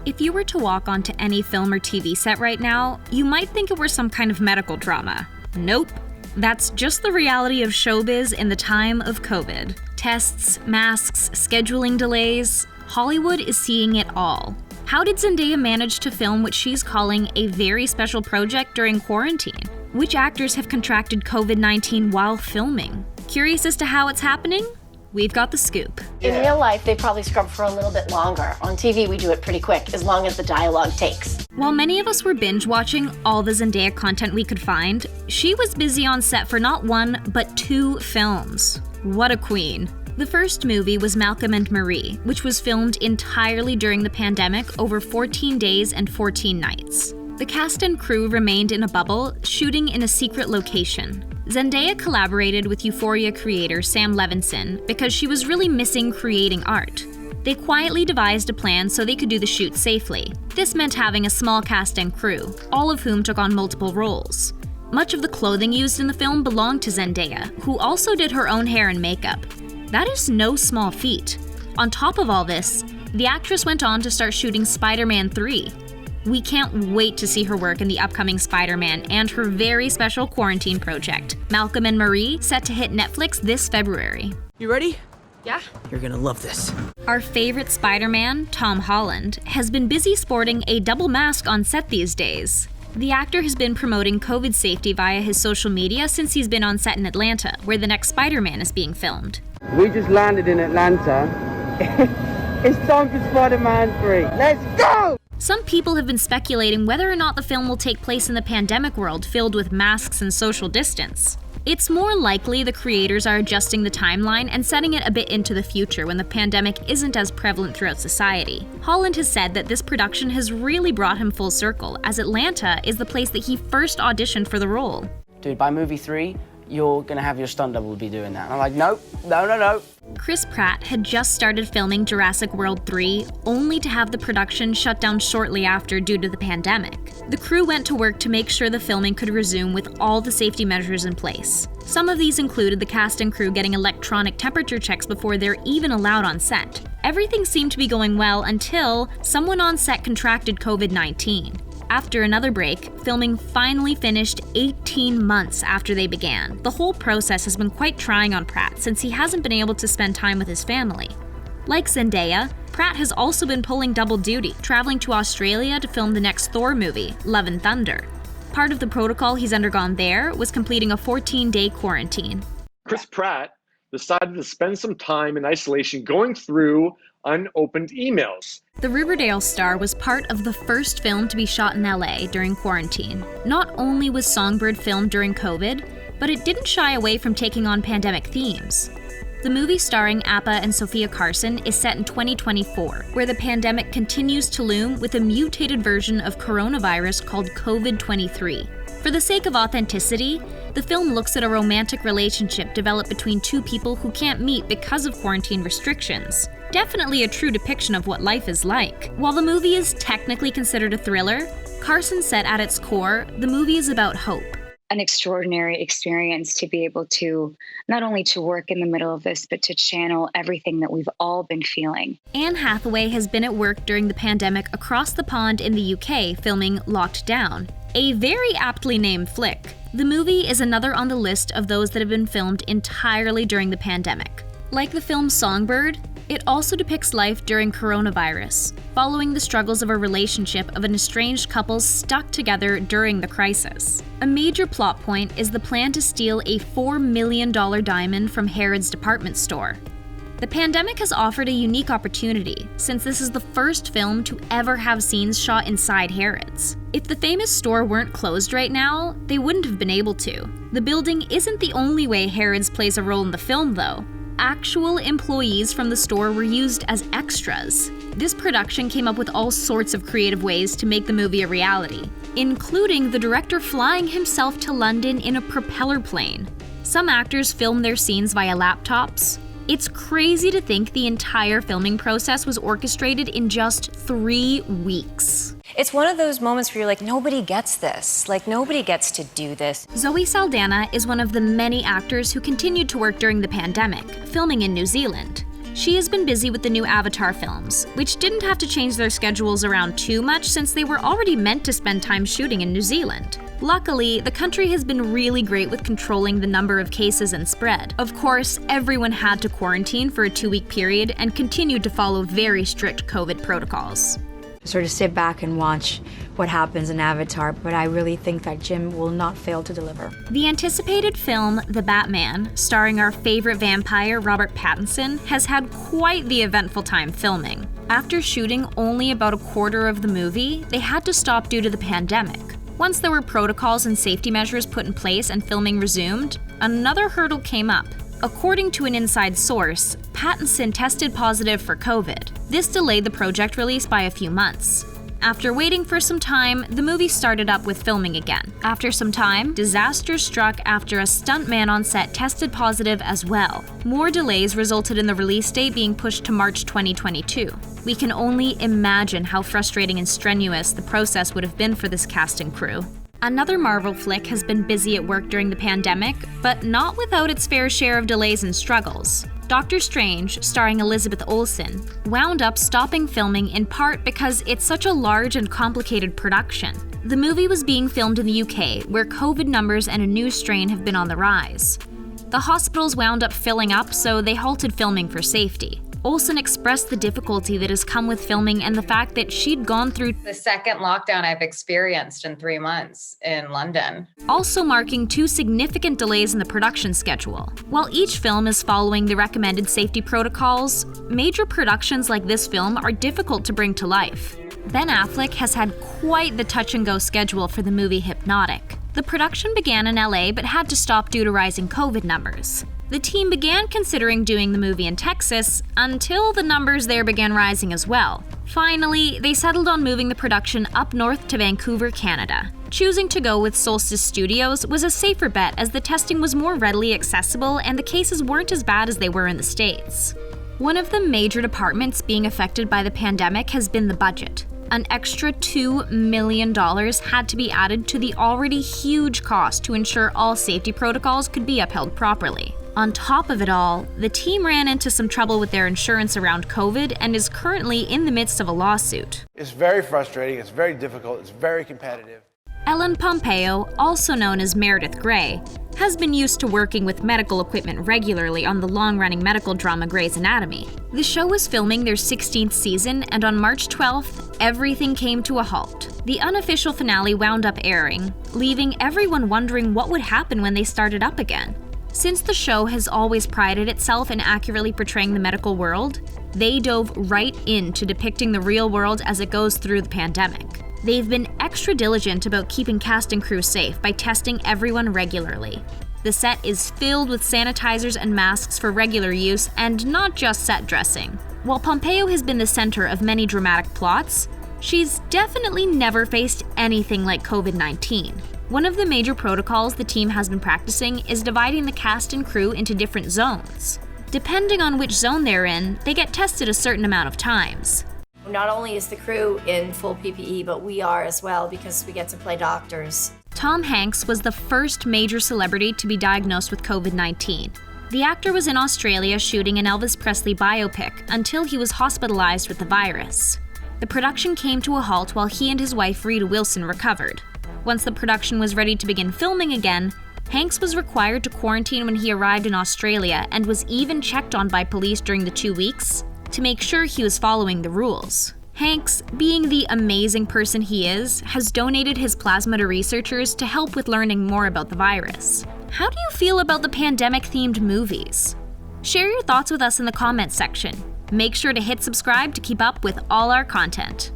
If you were to walk onto any film or TV set right now, you might think it were some kind of medical drama. Nope. That's just the reality of showbiz in the time of COVID. Tests, masks, scheduling delays. Hollywood is seeing it all. How did Zendaya manage to film what she's calling a very special project during quarantine? Which actors have contracted COVID-19 while filming? Curious as to how it's happening? We've got the scoop. In real life, they probably scrub for a little bit longer. On TV, we do it pretty quick, as long as the dialogue takes. While many of us were binge-watching all the Zendaya content we could find, she was busy on set for not one, but 2 films. What a queen. The first movie was Malcolm and Marie, which was filmed entirely during the pandemic over 14 days and 14 nights. The cast and crew remained in a bubble, shooting in a secret location. Zendaya collaborated with Euphoria creator Sam Levinson because she was really missing creating art. They quietly devised a plan so they could do the shoot safely. This meant having a small cast and crew, all of whom took on multiple roles. Much of the clothing used in the film belonged to Zendaya, who also did her own hair and makeup. That is no small feat. On top of all this, the actress went on to start shooting Spider-Man 3. We can't wait to see her work in the upcoming Spider-Man and her very special quarantine project, Malcolm and Marie, set to hit Netflix this February. You ready? Yeah? You're gonna love this. Our favorite Spider-Man, Tom Holland, has been busy sporting a double mask on set these days. The actor has been promoting COVID safety via his social media since he's been on set in Atlanta, where the next Spider-Man is being filmed. We just landed in Atlanta. It's time for Spider-Man 3. Let's go! Some people have been speculating whether or not the film will take place in the pandemic world filled with masks and social distance. It's more likely the creators are adjusting the timeline and setting it a bit into the future when the pandemic isn't as prevalent throughout society. Holland has said that this production has really brought him full circle, as Atlanta is the place that he first auditioned for the role. Dude, by movie 3, you're gonna have your stunt double be doing that. And I'm like, nope, no. Chris Pratt had just started filming Jurassic World 3, only to have the production shut down shortly after due to the pandemic. The crew went to work to make sure the filming could resume with all the safety measures in place. Some of these included the cast and crew getting electronic temperature checks before they're even allowed on set. Everything seemed to be going well until someone on set contracted COVID-19. After another break, filming finally finished 18 months after they began. The whole process has been quite trying on Pratt since he hasn't been able to spend time with his family. Like Zendaya, Pratt has also been pulling double duty, traveling to Australia to film the next Thor movie, Love and Thunder. Part of the protocol he's undergone there was completing a 14-day quarantine. Chris Pratt decided to spend some time in isolation going through unopened emails. The Riverdale star was part of the first film to be shot in LA during quarantine. Not only was Songbird filmed during COVID, but it didn't shy away from taking on pandemic themes. The movie starring Appa and Sophia Carson is set in 2024, where the pandemic continues to loom with a mutated version of coronavirus called COVID-23. For the sake of authenticity, the film looks at a romantic relationship developed between 2 people who can't meet because of quarantine restrictions. Definitely a true depiction of what life is like. While the movie is technically considered a thriller, Carson said at its core, the movie is about hope. An extraordinary experience to be able to not only to work in the middle of this, but to channel everything that we've all been feeling. Anne Hathaway has been at work during the pandemic across the pond in the UK filming Locked Down, a very aptly named flick. The movie is another on the list of those that have been filmed entirely during the pandemic. Like the film Songbird, it also depicts life during coronavirus, following the struggles of a relationship of an estranged couple stuck together during the crisis. A major plot point is the plan to steal a $4 million diamond from Harrods department store. The pandemic has offered a unique opportunity, since this is the first film to ever have scenes shot inside Harrods. If the famous store weren't closed right now, they wouldn't have been able to. The building isn't the only way Harrods plays a role in the film, though. Actual employees from the store were used as extras. This production came up with all sorts of creative ways to make the movie a reality, including the director flying himself to London in a propeller plane. Some actors filmed their scenes via laptops. It's crazy to think the entire filming process was orchestrated in just 3 weeks. It's one of those moments where you're like, nobody gets this. Like, nobody gets to do this. Zoe Saldana is one of the many actors who continued to work during the pandemic, filming in New Zealand. She has been busy with the new Avatar films, which didn't have to change their schedules around too much since they were already meant to spend time shooting in New Zealand. Luckily, the country has been really great with controlling the number of cases and spread. Of course, everyone had to quarantine for a 2-week period and continued to follow very strict COVID protocols. Sort of sit back and watch what happens in Avatar, but I really think that Jim will not fail to deliver. The anticipated film, The Batman, starring our favorite vampire, Robert Pattinson, has had quite the eventful time filming. After shooting only about a quarter of the movie, they had to stop due to the pandemic. Once there were protocols and safety measures put in place and filming resumed, another hurdle came up. According to an inside source, Pattinson tested positive for COVID. This delayed the project release by a few months. After waiting for some time, the movie started up with filming again. After some time, disaster struck after a stuntman on set tested positive as well. More delays resulted in the release date being pushed to March 2022. We can only imagine how frustrating and strenuous the process would have been for this cast and crew. Another Marvel flick has been busy at work during the pandemic, but not without its fair share of delays and struggles. Doctor Strange, starring Elizabeth Olsen, wound up stopping filming in part because it's such a large and complicated production. The movie was being filmed in the UK, where COVID numbers and a new strain have been on the rise. The hospitals wound up filling up, so they halted filming for safety. Olsen expressed the difficulty that has come with filming and the fact that she'd gone through the second lockdown I've experienced in 3 months in London. Also marking 2 significant delays in the production schedule. While each film is following the recommended safety protocols, major productions like this film are difficult to bring to life. Ben Affleck has had quite the touch-and-go schedule for the movie Hypnotic. The production began in LA but had to stop due to rising COVID numbers. The team began considering doing the movie in Texas until the numbers there began rising as well. Finally, they settled on moving the production up north to Vancouver, Canada. Choosing to go with Solstice Studios was a safer bet as the testing was more readily accessible and the cases weren't as bad as they were in the States. One of the major departments being affected by the pandemic has been the budget. An extra $2 million had to be added to the already huge cost to ensure all safety protocols could be upheld properly. On top of it all, the team ran into some trouble with their insurance around COVID and is currently in the midst of a lawsuit. It's very frustrating, it's very difficult, it's very competitive. Ellen Pompeo, also known as Meredith Grey, has been used to working with medical equipment regularly on the long-running medical drama Grey's Anatomy. The show was filming their 16th season, and on March 12th, everything came to a halt. The unofficial finale wound up airing, leaving everyone wondering what would happen when they started up again. Since the show has always prided itself in accurately portraying the medical world, they dove right into depicting the real world as it goes through the pandemic. They've been extra diligent about keeping cast and crew safe by testing everyone regularly. The set is filled with sanitizers and masks for regular use and not just set dressing. While Pompeo has been the center of many dramatic plots, she's definitely never faced anything like COVID-19. One of the major protocols the team has been practicing is dividing the cast and crew into different zones. Depending on which zone they're in, they get tested a certain amount of times. Not only is the crew in full PPE, but we are as well because we get to play doctors. Tom Hanks was the first major celebrity to be diagnosed with COVID-19. The actor was in Australia shooting an Elvis Presley biopic until he was hospitalized with the virus. The production came to a halt while he and his wife Rita Wilson recovered. Once the production was ready to begin filming again, Hanks was required to quarantine when he arrived in Australia and was even checked on by police during the 2 weeks to make sure he was following the rules. Hanks, being the amazing person he is, has donated his plasma to researchers to help with learning more about the virus. How do you feel about the pandemic-themed movies? Share your thoughts with us in the comments section. Make sure to hit subscribe to keep up with all our content.